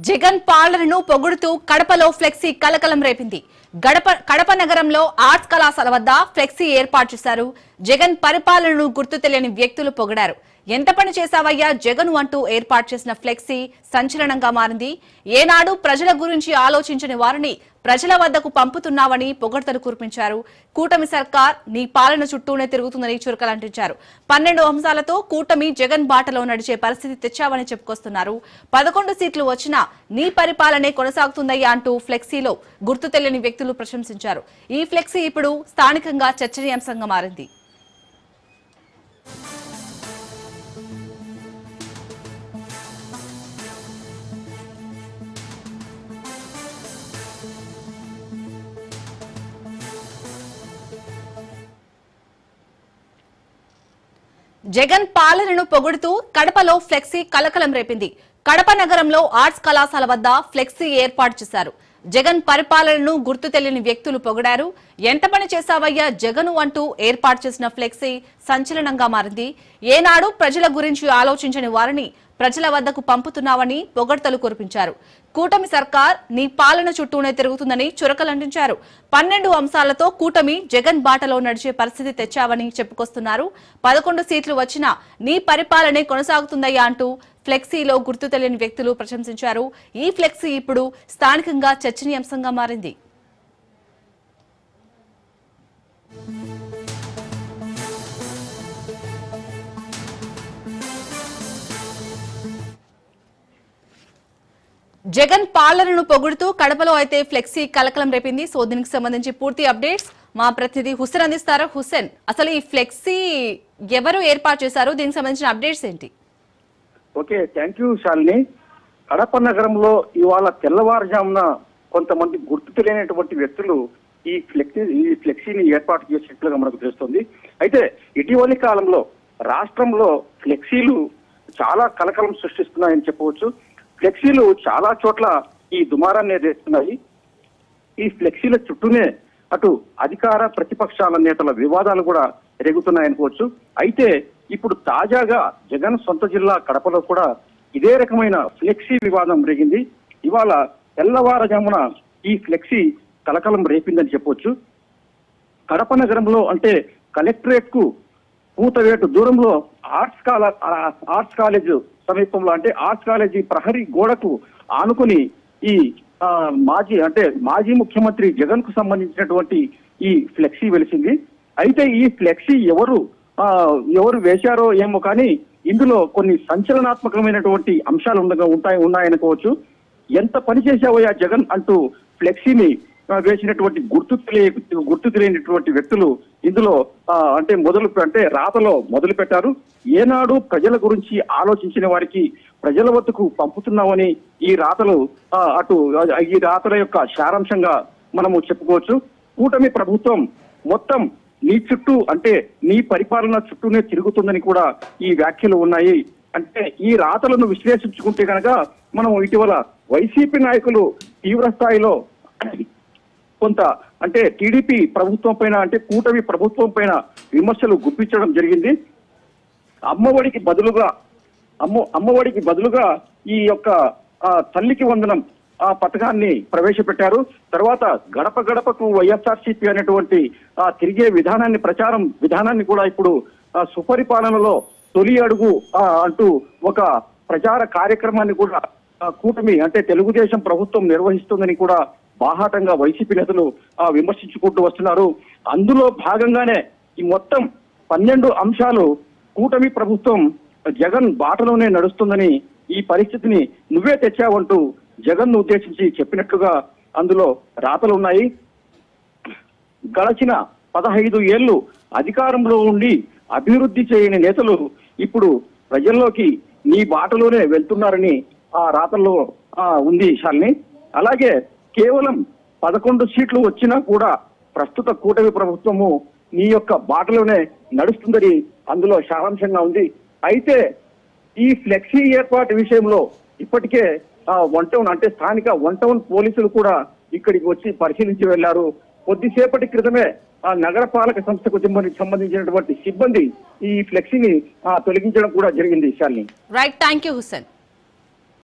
జగన్ పాలనను పొగుడుతూ కడపలో ఫ్లెక్సీ కలకలం రేపింది. కడప నగరంలో ఆర్ట్స్ కళాశాల వద్ద ఫ్లెక్సీ ఏర్పాటు చేశారు. జగన్ పరిపాలనను గుర్తు తెలియని వ్యక్తులు పొగిడారు. ఎంత పని చేశావయ్యా జగన్ అంటూ ఏర్పాటు చేసిన ఫ్లెక్సీ సంచలనంగా మారింది. ఏనాడు ప్రజల గురించి ఆలోచించని వారిని ప్రజల వద్దకు పంపుతున్నావని పొగడ్తలు కురిపించారు. కూటమి సర్కార్ నీ పాలన చుట్టూనే తిరుగుతుందని చురకలంటించారు. 12 అంశాలతో కూటమి జగన్ బాటలో నడిచే పరిస్థితి తెచ్చావని చెప్పుకొస్తున్నారు. 11 సీట్లు వచ్చినా నీ పరిపాలనే కొనసాగుతుందయ్యా అంటూ ఫ్లెక్సీలో గుర్తు తెలియని వ్యక్తులు ప్రశంసించారు. ఈ ఫ్లెక్సీ ఇప్పుడు స్థానికంగా చర్చనీయాంశంగా మారింది. జగన్ పాలనను పొగుడుతూ కడపలో ఫ్లెక్సీ కలకలం రేపింది. కడప నగరంలో ఆర్ట్స్ కళాశాల వద్ద ఫ్లెక్సీ ఏర్పాటు చేశారు. జగన్ పరిపాలనను గుర్తు తెలియని వ్యక్తులు పొగిడారు. ఎంత పని చేశావయ్యా జగన్ అంటూ ఏర్పాటు చేసిన ఫ్లెక్సీ సంచలనంగా మారింది. ఏనాడు ప్రజల గురించి ఆలోచించని వారిని ప్రజల వద్దకు పంపుతున్నావని పొగడ్తలు కురిపించారు. కూటమి సర్కార్ నీ పాలన చుట్టూనే తిరుగుతుందని చురకలంటించారు. 12 అంశాలతో కూటమి జగన్ బాటలో నడిచే పరిస్థితి తెచ్చావని చెప్పుకొస్తున్నారు. 11 సీట్లు వచ్చినా నీ పరిపాలనే కొనసాగుతుందయ్యా అంటూ ఫ్లెక్సీలో గుర్తు తెలియని వ్యక్తులు ప్రశంసించారు. ఈ ఫ్లెక్సీ ఇప్పుడు స్థానికంగా చర్చనీయాంశంగా మారింది. జగన్ పాలనను పొగుడుతూ కడపలో అయితే ఫ్లెక్సీ కలకలం రేపింది. సో దీనికి సంబంధించి పూర్తి అప్డేట్స్ మా ప్రతినిధి హుస్సేన్ అందిస్తారు. హుస్సేన్, అసలు ఈ ఫ్లెక్సీ ఎవరు ఏర్పాటు చేశారు, దీనికి సంబంధించిన అప్డేట్స్ ఏంటి? Okay, thank you Shalini. Kadapa నగరంలో ఇవాళ తెల్లవారుజామున కొంతమంది గుర్తు తెలియనటువంటి వ్యక్తులు ఈ ఫ్లెక్సీని ఏర్పాటు చేసినట్లుగా మనకు తెలుస్తుంది. అయితే ఇటీవలి కాలంలో రాష్ట్రంలో ఫ్లెక్సీలు చాలా కలకలం సృష్టిస్తున్నాయని చెప్పవచ్చు. ఫ్లెక్సీలు చాలా చోట్ల ఈ దుమారాన్ని ఎదుర్కొన్నాయి. ఈ ఫ్లెక్సీల చుట్టూనే అటు అధికార ప్రతిపక్షాల నేతల వివాదాలు కూడా రేగుతున్నాయనుకోవచ్చు. అయితే ఇప్పుడు తాజాగా జగన్ సొంత జిల్లా కడపలో కూడా ఇదే రకమైన ఫ్లెక్సీ వివాదం రేగింది. ఇవాళ తెల్లవారుజామున ఈ ఫ్లెక్సీ కలకలం రేపిందని చెప్పొచ్చు. కడప నగరంలో అంటే కలెక్టరేట్ కు పూతవేటు దూరంలో ఆర్ట్స్ కాలేజ్ సమీపంలో అంటే ఆర్ట్స్ కాలేజీ ప్రహరీ గోడకు ఆనుకుని ఈ మాజీ ముఖ్యమంత్రి జగన్ కు సంబంధించినటువంటి ఈ ఫ్లెక్సీ వెలిసింది. అయితే ఈ ఫ్లెక్సీ ఎవరు వేశారో ఏమో కానీ ఇందులో కొన్ని సంచలనాత్మకమైనటువంటి అంశాలు ఉన్నాయనుకోవచ్చు. ఎంత పని చేశావోయా జగన్ అంటూ ఫ్లెక్సీని వేసినటువంటి గుర్తు తెలియనటువంటి వ్యక్తులు ఇందులో రాతలో మొదలు పెట్టారు. ఏనాడు ప్రజల గురించి ఆలోచించిన వారికి ప్రజల వద్దకు పంపుతున్నామని ఈ రాతల యొక్క సారాంశంగా మనము చెప్పుకోవచ్చు. కూటమి ప్రభుత్వం మొత్తం నీ చుట్టూ అంటే నీ పరిపాలన చుట్టూనే తిరుగుతుందని కూడా ఈ వ్యాఖ్యలు ఉన్నాయి. అంటే ఈ రాతలను విశ్లేషించుకుంటే కనుక మనం ఇటీవల వైసీపీ నాయకులు తీవ్ర స్థాయిలో కొంత అంటే టీడీపీ ప్రభుత్వం పైన అంటే కూటమి ప్రభుత్వం పైన విమర్శలు గుప్పించడం జరిగింది. అమ్మఒడికి బదులుగా ఈ యొక్క తల్లికి వందనం పథకాన్ని ప్రవేశపెట్టారు. తర్వాత గడప గడపకు వైఎస్ఆర్సీపీ అనేటువంటి తిరిగే ప్రచారం విధానాన్ని కూడా ఇప్పుడు సుపరిపాలనలో తొలి అడుగు అంటూ ఒక ప్రచార కార్యక్రమాన్ని కూడా కూటమి అంటే తెలుగుదేశం ప్రభుత్వం నిర్వహిస్తుందని కూడా బాహాటంగా వైసీపీ నేతలు విమర్శించుకుంటూ వస్తున్నారు. అందులో భాగంగానే ఈ మొత్తం 12 అంశాలు కూటమి ప్రభుత్వం జగన్ బాటలోనే నడుస్తుందని ఈ పరిస్థితిని నువ్వే తెచ్చావంటూ జగన్ ను ఉద్దేశించి చెప్పినట్లుగా అందులో రాతలు ఉన్నాయి. గడచిన 15 ఏళ్లు అధికారంలో ఉండి అభివృద్ధి చేయని నేతలు ఇప్పుడు ప్రజల్లోకి నీ బాటలోనే వెళ్తున్నారని ఆ రాతల్లో ఉంది శాలిని. అలాగే కేవలం 11 సీట్లు వచ్చినా కూడా ప్రస్తుత కూటమి ప్రభుత్వము నీ యొక్క బాటలోనే నడుస్తుందని అందులో సారాంశంగా ఉంది. అయితే ఈ ఫ్లెక్సీ ఏర్పాటు విషయంలో ఇప్పటికే స్థానిక 1 టౌన్ పోలీసులు కూడా ఇక్కడికి వచ్చి పరిశీలించి వెళ్లారు. కొద్దిసేపటి క్రితమే నగరపాలక సంస్థకు సంబంధించినటువంటి సిబ్బంది ఈ ఫ్లెక్సీని తొలగించడం కూడా జరిగింది. Shalini. Right, thank you Hussain.